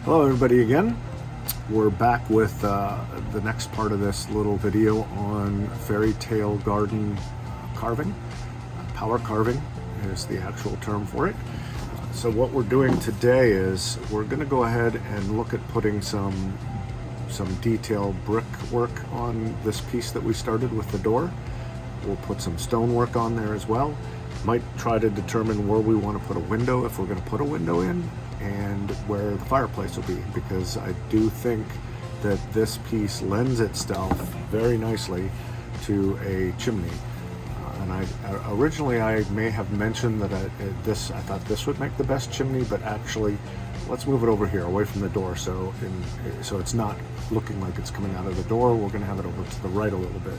Hello everybody again. We're back with the next part of this little video on fairy tale garden carving. Power carving is the actual term for it. So what we're doing today is we're going to go ahead and look at putting some detailed brickwork on this piece that we started with the door. We'll put some stonework on there as well. Might try to determine where we want to put a window, if we're going to put a window in, and where the fireplace will be, because I do think that this piece lends itself very nicely to a chimney. And originally I may have mentioned that I thought this would make the best chimney, but actually let's move it over here away from the door, so it's not looking like it's coming out of the door. We're going to have it over to the right a little bit.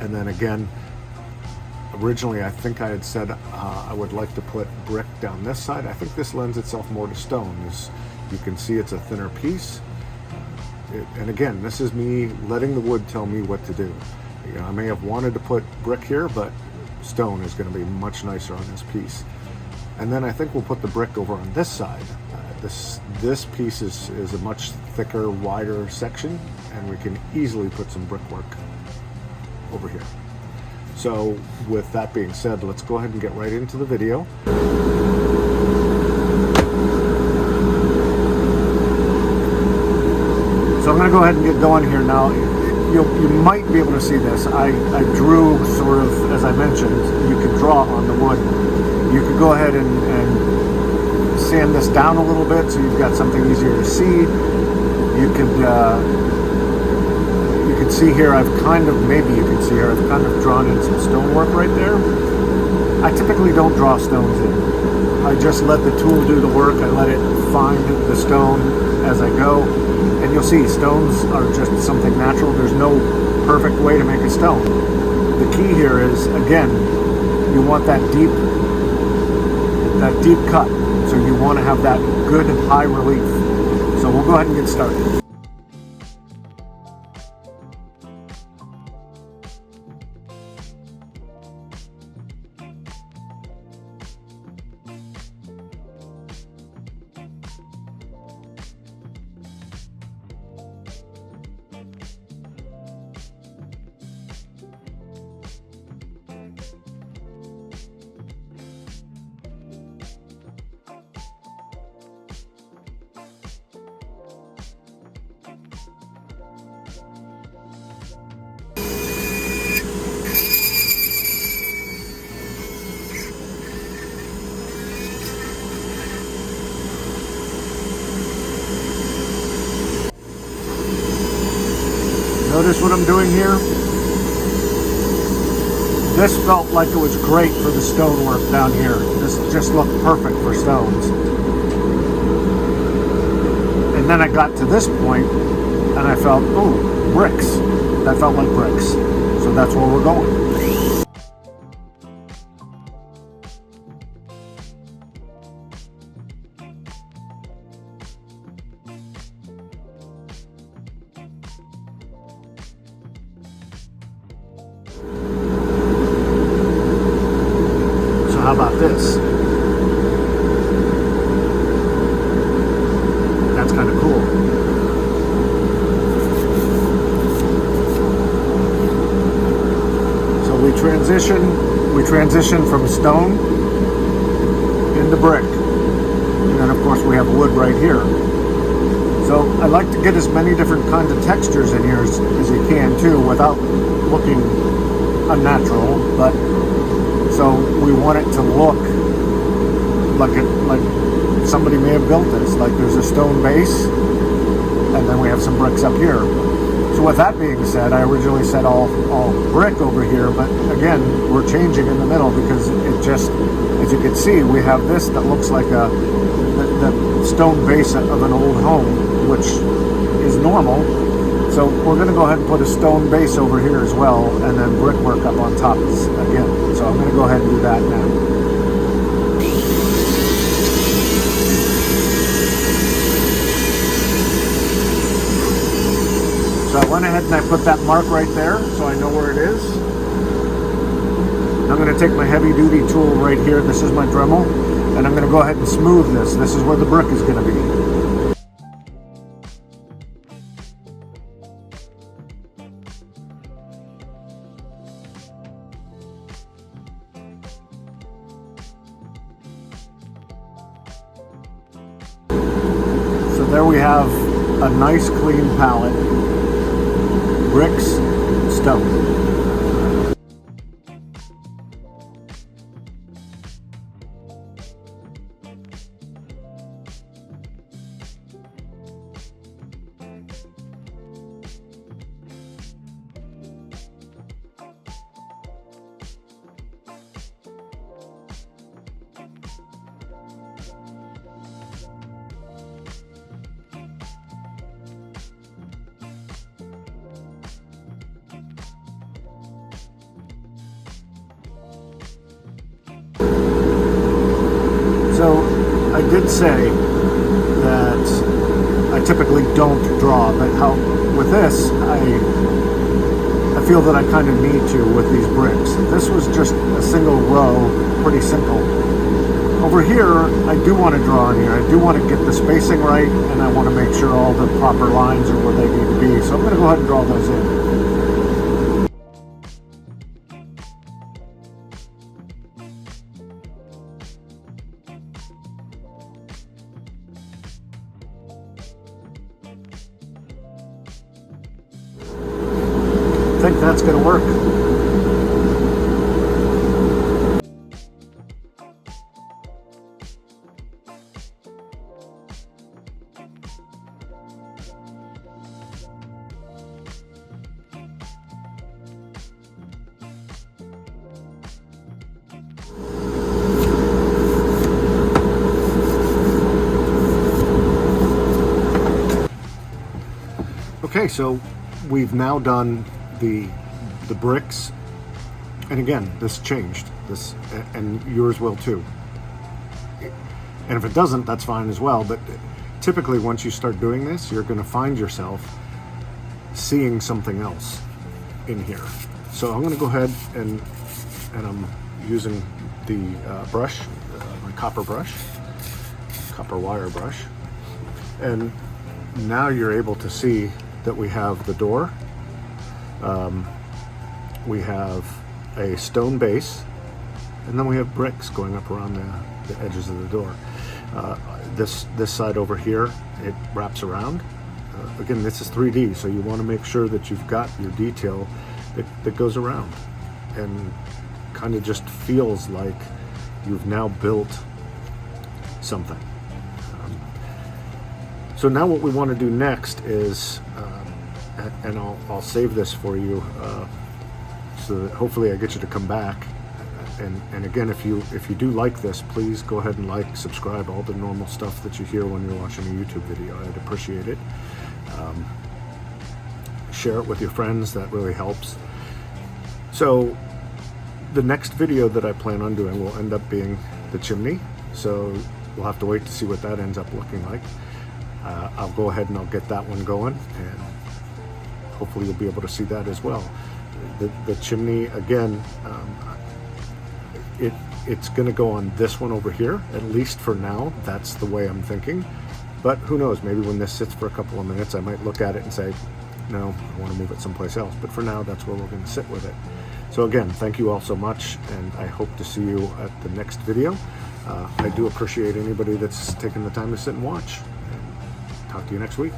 And then again, originally I think I had said I would like to put brick down this side. I think this lends itself more to stone. As you can see, it's a thinner piece. And again, this is me letting the wood tell me what to do. You know, I may have wanted to put brick here, but stone is going to be much nicer on this piece. And then I think we'll put the brick over on this side. This piece is a much thicker, wider section, and we can easily put some brickwork over here. So with that being said, let's go ahead and get right into the video. So I'm going to go ahead and get going here now. You might be able to see this. I drew sort of, as I mentioned, you could draw on the wood. You could go ahead and sand this down a little bit so you've got something easier to see. You could see here, maybe you can see here, I've kind of drawn in some stonework right there. I typically don't draw stones in. I just let the tool do the work. I let it find the stone as I go. And you'll see, stones are just something natural. There's no perfect way to make a stone. The key here is, again, you want that deep cut. So you want to have that good high relief. So we'll go ahead and get started. Notice what I'm doing here? This felt like it was great for the stonework down here. This just looked perfect for stones. And then I got to this point and I felt, oh, bricks. That felt like bricks. So that's where we're going. How about this? That's kind of cool. So we transition from stone into brick. And then of course we have wood right here. So I like to get as many different kinds of textures in here as you can too, without looking unnatural, but so we want it to look like somebody may have built this. Like there's a stone base, and then we have some bricks up here. So with that being said, I originally said all brick over here, but again, we're changing in the middle because it just, as you can see, we have this that looks like the stone base of an old home, which is normal. So we're going to go ahead and put a stone base over here as well, and then brickwork up on top again. So I'm going to go ahead and do that now. So I went ahead and I put that mark right there so I know where it is. I'm going to take my heavy duty tool right here. This is my Dremel, and I'm going to go ahead and smooth this. This is where the brick is going to be. there we have a nice clean palette, bricks, stone. So I did say that I typically don't draw, but how with this I feel that I kind of need to with these bricks. This was just a single row, pretty simple. Over here, I do want to draw in here. I do want to get the spacing right, and I want to make sure all the proper lines are where they need to be. So I'm going to go ahead and draw those in. I think that's going to work. Okay, so we've now done the bricks, and again, this changed, this, and yours will too. And if it doesn't, that's fine as well, but typically once you start doing this, you're going to find yourself seeing something else in here. So I'm going to go ahead and I'm using the brush, my copper wire brush, and now you're able to see that we have the door. We have a stone base, and then we have bricks going up around the edges of the door. This side over here, it wraps around. Again, this is 3D, so you want to make sure that you've got your detail that goes around, and kind of just feels like you've now built something. So now what we want to do next is, and I'll save this for you, so that hopefully I get you to come back. And again, if you do like this, please go ahead and like, subscribe, all the normal stuff that you hear when you're watching a YouTube video. I'd appreciate it. Share it with your friends, that really helps. So the next video that I plan on doing will end up being the chimney. So we'll have to wait to see what that ends up looking like. I'll go ahead and I'll get that one going, and hopefully you'll be able to see that as well. The chimney, again, it's going to go on this one over here, at least for now. That's the way I'm thinking. But who knows, maybe when this sits for a couple of minutes, I might look at it and say, no, I want to move it someplace else. But for now, that's where we're going to sit with it. So again, thank you all so much, and I hope to see you at the next video. I do appreciate anybody that's taken the time to sit and watch. And talk to you next week.